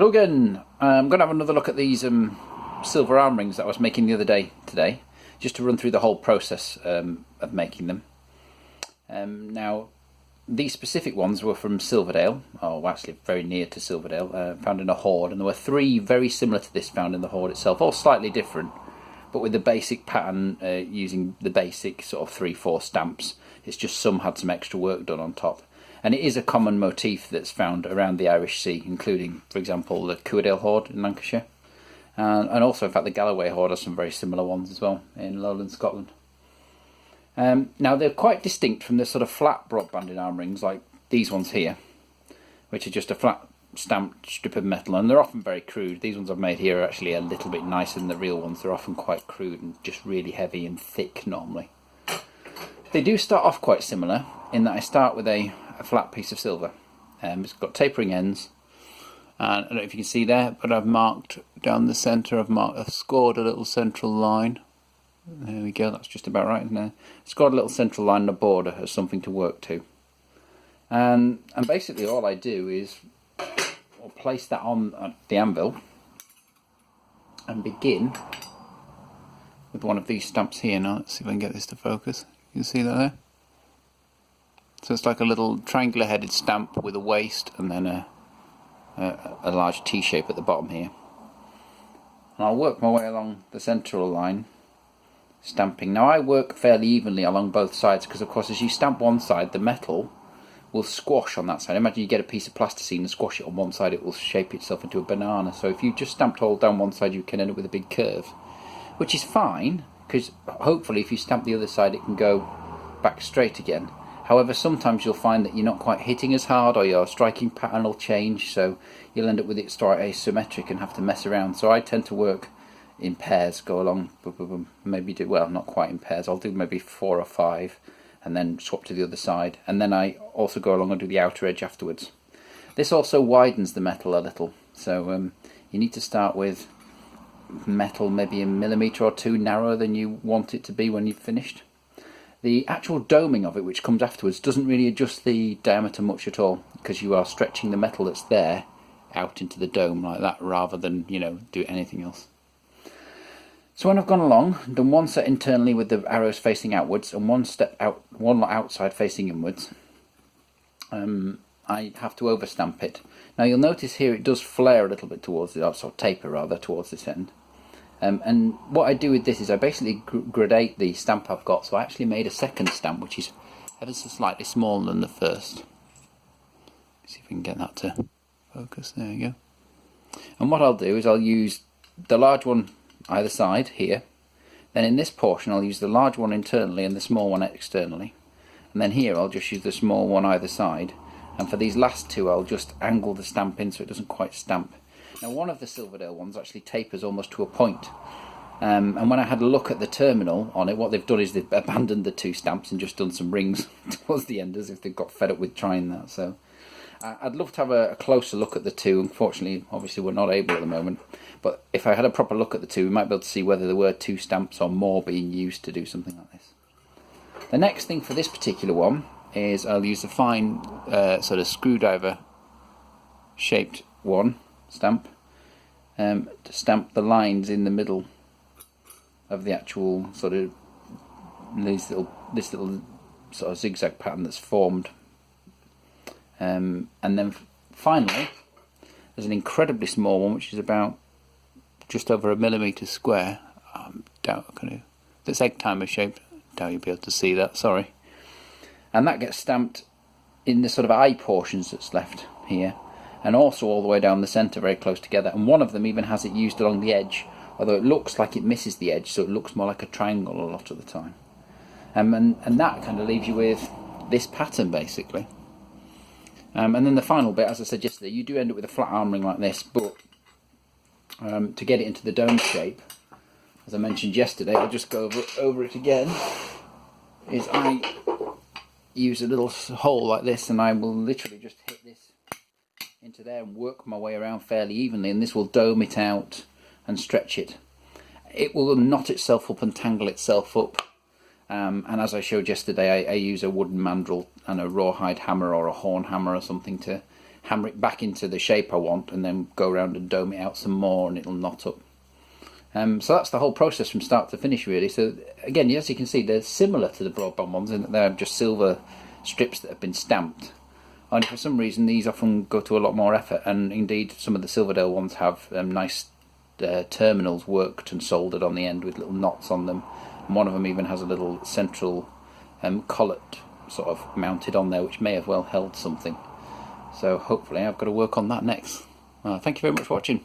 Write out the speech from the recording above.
Hello again. I'm going to have another look at these silver arm rings that I was making the other day today, just to run through the whole process of making them. Now, these specific ones were from Silverdale, or actually very near to Silverdale, found in a hoard, and there were three very similar to this found in the hoard itself, all slightly different, but with the basic pattern using the basic sort of 3-4 stamps. It's just some had some extra work done on top. And it is a common motif that's found around the Irish Sea, including, for example, the Silverdale hoard in Lancashire. And also, in fact, the Galloway hoard has some very similar ones as well in lowland Scotland. Now, they're quite distinct from the sort of flat broad-banded arm rings, like these ones here, which are just a flat stamped strip of metal, and they're often very crude. These ones I've made here are actually a little bit nicer than the real ones. They're often quite crude and just really heavy and thick normally. They do start off quite similar, in that I start with a flat piece of silver. It's got tapering ends, and I don't know if you can see there, but I've marked down the centre. I've scored a little central line. There we go, that's just about right, isn't it? Scored a little central line on the border as something to work to. And basically all I do is I'll place that on the anvil and begin with one of these stamps here. Now let's see if I can get this to focus. You can see that there? So it's like a little triangular headed stamp with a waist and then a large T shape at the bottom here. And I'll work my way along the central line, stamping. Now I work fairly evenly along both sides because, of course, as you stamp one side, the metal will squash on that side. Imagine you get a piece of plasticine and squash it on one side, it will shape itself into a banana. So if you just stamped all down one side, you can end up with a big curve, which is fine, because hopefully if you stamp the other side, it can go back straight again. However, sometimes you'll find that you're not quite hitting as hard, or your striking pattern will change, so you'll end up with it sort of asymmetric and have to mess around. So I tend to work in pairs, go along, maybe do, well, not quite in pairs, I'll do maybe 4 or 5, and then swap to the other side, and then I also go along and do the outer edge afterwards. This also widens the metal a little, so you need to start with metal maybe a millimetre or 2 narrower than you want it to be when you've finished. The actual doming of it, which comes afterwards, doesn't really adjust the diameter much at all, because you are stretching the metal that's there out into the dome like that, rather than, you know, do anything else. So when I've gone along and done one set internally with the arrows facing outwards and one outside facing inwards, I have to overstamp it. Now you'll notice here it does flare a little bit towards the, sort of taper rather, towards this end. And what I do with this is I basically gradate the stamp I've got. So I actually made a second stamp which is ever so slightly smaller than the first. Let's see if we can get that to focus. There we go. And what I'll do is I'll use the large one either side here. Then in this portion I'll use the large one internally and the small one externally. And then here I'll just use the small one either side. And for these last two I'll just angle the stamp in so it doesn't quite stamp. Now one of the Silverdale ones actually tapers almost to a point. And when I had a look at the terminal on it, what they've done is they've abandoned the 2 stamps and just done some rings towards the end, as if they've got fed up with trying that. So I'd love to have a closer look at the 2. Unfortunately, obviously we're not able at the moment. But if I had a proper look at the 2, we might be able to see whether there were 2 stamps or more being used to do something like this. The next thing for this particular one is I'll use a fine sort of screwdriver shaped one stamp to stamp the lines in the middle of the actual sort of this little sort of zigzag pattern that's formed. And then finally there's an incredibly small one which is about just over 1 millimetre square. That's egg timer shaped. Doubt you'll be able to see that, sorry. And that gets stamped in the sort of eye portions that's left here, and also all the way down the centre, very close together. And one of them even has it used along the edge, although it looks like it misses the edge, so it looks more like a triangle a lot of the time. And that kind of leaves you with this pattern basically. And then the final bit, as I said yesterday, you do end up with a flat arm ring like this, but to get it into the dome shape, as I mentioned yesterday, I'll just go over it again, is I use a little hole like this, and I will literally just hit this into there and work my way around fairly evenly, and this will dome it out and stretch it. It will knot itself up and tangle itself up, and as I showed yesterday, I use a wooden mandrel and a rawhide hammer or a horn hammer or something to hammer it back into the shape I want, and then go around and dome it out some more, and it'll knot up. So that's the whole process from start to finish, really. So again, as you can see, they're similar to the broadband ones in that they're just silver strips that have been stamped. And for some reason, these often go to a lot more effort, and indeed some of the Silverdale ones have nice terminals worked and soldered on the end with little knots on them. And one of them even has a little central collet sort of mounted on there, which may have well held something. So hopefully I've got to work on that next. Thank you very much for watching.